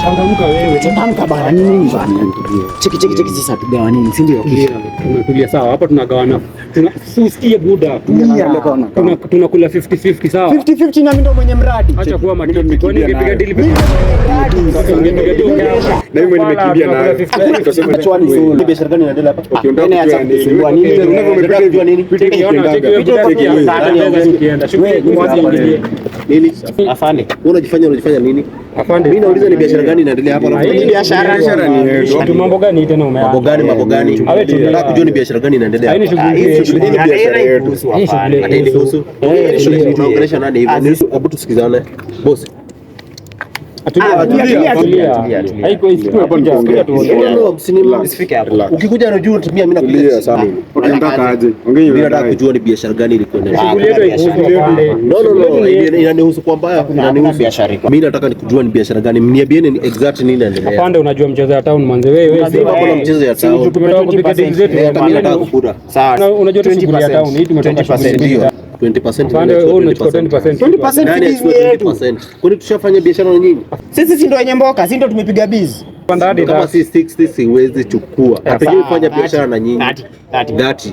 Changamka wewe. Changamka bana, nini bana? Cheki sasa tugawa nini, si ndio? Tumetulia sawa. Hapa tunagawana. Tusikie buda. Tunakula 50-50 sawa. 50-50 na mimi ndo mwenye mradi. Acha kuwa makini. Kwani ungepiga deal peke yako? Na mimi nimekimbia nayo. Tukasema chwani sio. Ni biashara gani inaendelea hapa? Ukiondoka acha kusumbua nini? Unataka kujua nini? Ukienda shughuli nyingine. Nini? Afande. Unajifanya nini? Afande. Mimi nauliza ni biashara gani inaendelea hapa? Hii biashara ni yetu. Mambo gani tena umeanza? Mambo gani? Nataka kujua ni biashara gani inaendelea. Hii shughuli ni biashara yetu. Hii shughuli ni tunaongelesha nani hivi? Hebu tusikizane. Boss. Haiko isiku hapo nitaongea tu. Usifike hapo. Ukikuja na juu tumia mimi nakuletea sana. Unataka aje? Ongea. Nataka kujua ni biashara gani ilikuwa inaendelea. Shughuli yetu No. Inanihusu kwa mbaya, inanihusu biashara. Mimi nataka nikujua ni biashara gani. Mniambieni ni exact nini inaendelea. Afande, unajua mchezo ya town manze wewe. Lazima kuna mchezo ya town. Tumetoka kupiga deal zetu. Mimi nataka kukura. Sawa. Unajua tu shughuli ya town hii tumetoka 20%. 20%. Afande, wewe unachukua 20%. 20%. Kwani tushafanya biashara na nyinyi? Sisi si ndio wenye mboka, si ndio tumepiga biz. Kama si 60 siwezi chukua. Hapigi kufanya biashara na nyinyi. 30.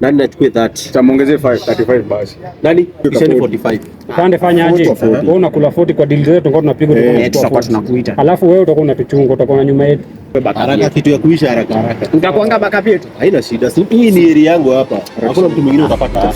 Nani nachukue 30? Tamuongezee 35 basi. Nani? Kisha ni 45. Afande, fanya aje? Wewe unakula 40 kwa deal zetu tulikuwa tunapiga Tutakuwa tunakuita. Alafu wewe utakuwa unatuchunga, utakuwa na nyuma yetu. Haraka kitu ya kuisha haraka. Utakuanga backup yetu. Haina shida. Hii ni area yangu hapa. Hakuna mtu mwingine utapata.